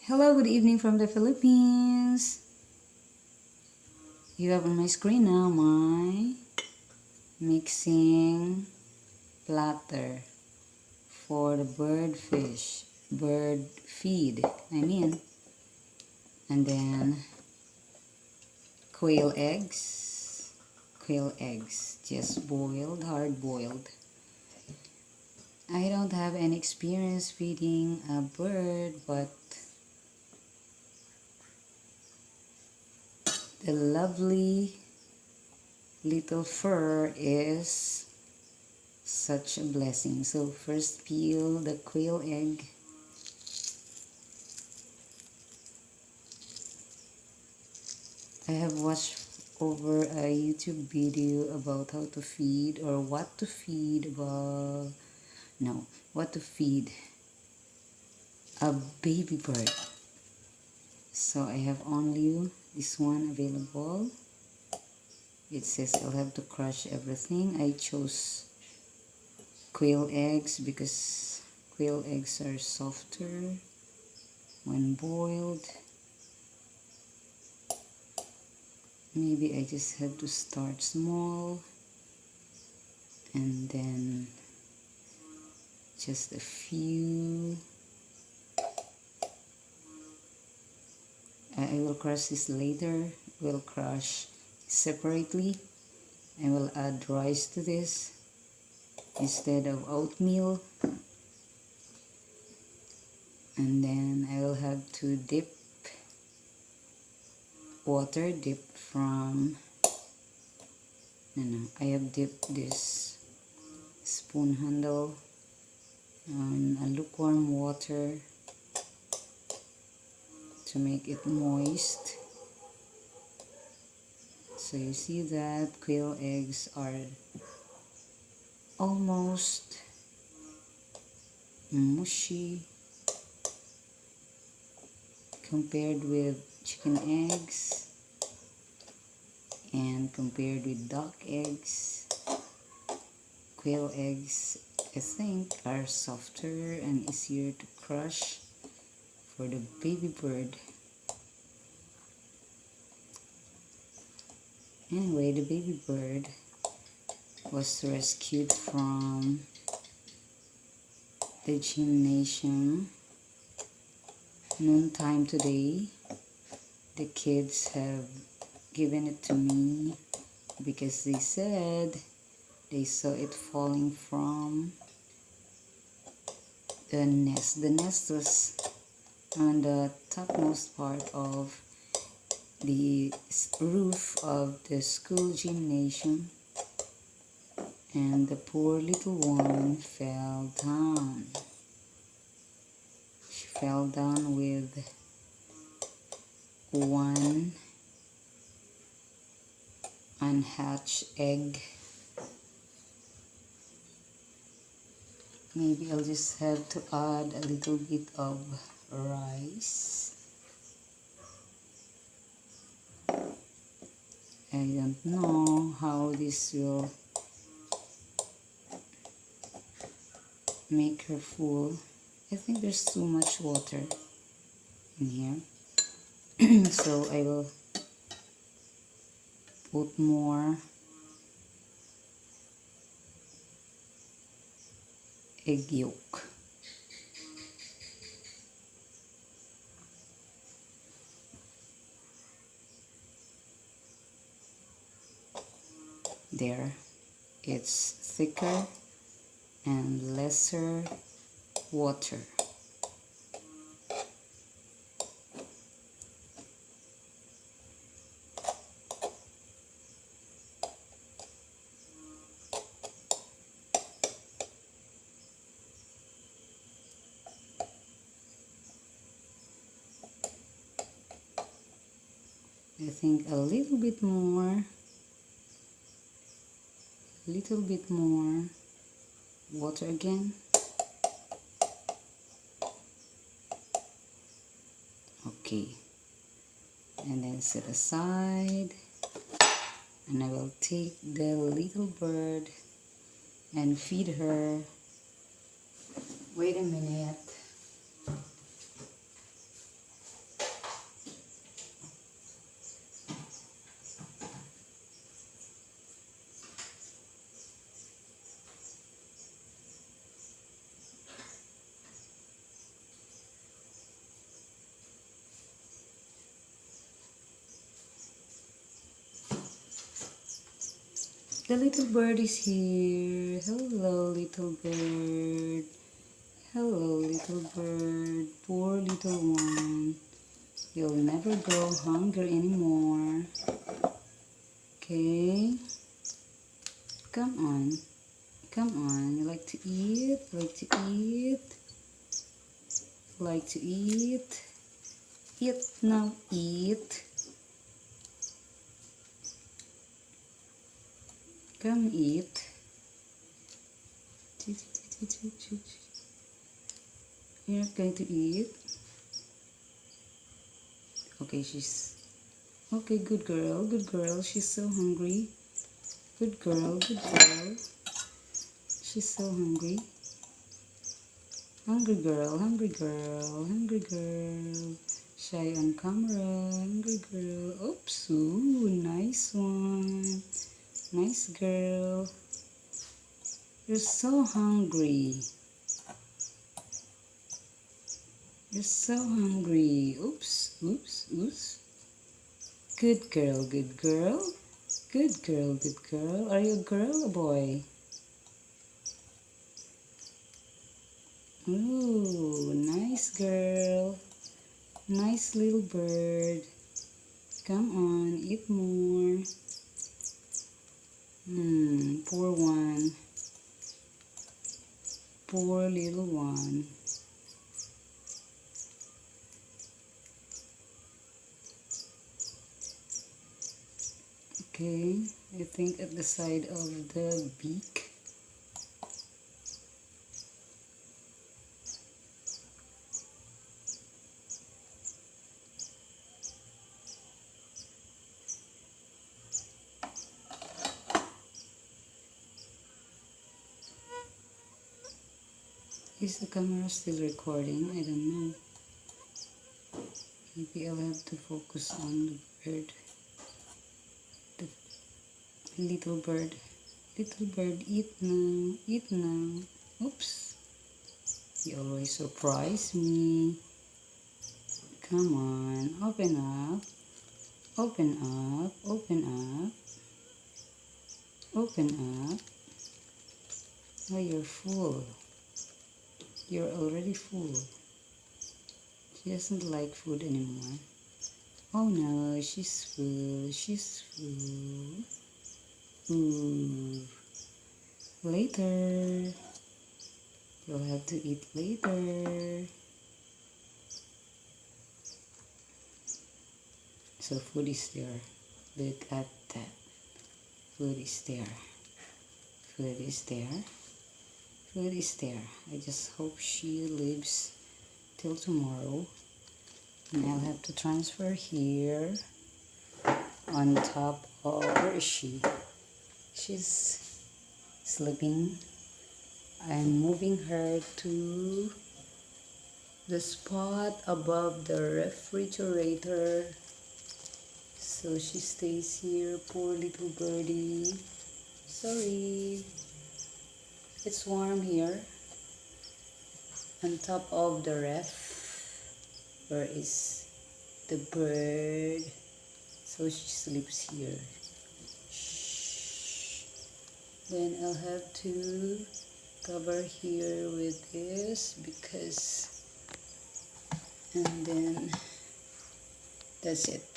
Hello, good evening from the Philippines. You have on my screen now my mixing platter for the bird feed, and then quail eggs, just boiled, hard boiled. I don't have any experience feeding a bird, but the lovely little fur is such a blessing. So first peel the quail egg. I have watched over a YouTube video about how to feed or what to feed about no what to feed a baby bird. So I have only this one available. It says I'll have to crush everything. I chose quail eggs because quail eggs are softer when boiled. Maybe I just have to start small and then just a few. I will crush this later. We'll crush separately. I will add rice to this instead of oatmeal, and then I will have to dip water dipped from I have dipped this spoon handle on a lukewarm water to make it moist. So you see that quail eggs are almost mushy compared with chicken eggs and compared with duck eggs. Quail eggs, I think, are softer and easier to crush for the baby bird. Anyway, the baby bird was rescued from the gymnasium noontime today. The kids have given it to me because they said they saw it falling from the nest. The nest was on the topmost part of the roof of the school gymnasium, and the poor little one fell down. She fell down with one unhatched egg. Maybe I'll just have to add a little bit of rice. I don't know how this will make her full. I think there's too much water in here. So I will put more egg yolk. There, it's thicker and lesser water. I think a little bit more water again. Okay, and then set aside, and I will take the little bird and feed her. Wait a minute. The little bird is here. Hello, little bird. Hello, little bird. Poor little one. You'll never go hungry anymore. Okay. Come on. Come on. You like to eat? Like to eat? Like to eat? Eat now. Eat. Come eat. You're not going to eat? Okay, she's... Okay, good girl, good girl. She's so hungry. Good girl, good girl. She's so hungry. Hungry girl, hungry girl, hungry girl. Shy on camera, hungry girl. Oops, ooh, nice one. Nice girl. You're so hungry. You're so hungry. Oops, oops, oops. Good girl, good girl. Good girl, good girl. Are you a girl or a boy? Ooh, nice girl. Nice little bird. Come on, eat more. Poor one. Poor little one. Okay, I think at the side of the beak. Is the camera still recording? I don't know. Maybe I'll have to focus on the bird. The little bird. Little bird, eat now. Eat now. Oops. You always surprise me. Come on. Open up. Open up. Open up. Open up. Oh, you're full. You're already full. She doesn't like food anymore. Oh no, she's full. She's full. Ooh. Later. You'll have to eat later. So food is there. Look at that. Food is there. Food is there. Food is there. I just hope she lives till tomorrow. And I'll have to transfer here on top of... Where is she? She's sleeping. I'm moving her to the spot above the refrigerator. So she stays here. Poor little birdie. Sorry. It's warm here. On top of the ref. Where is the bird? So she sleeps here. Shh. Then I'll have to cover here with this because... And then that's it.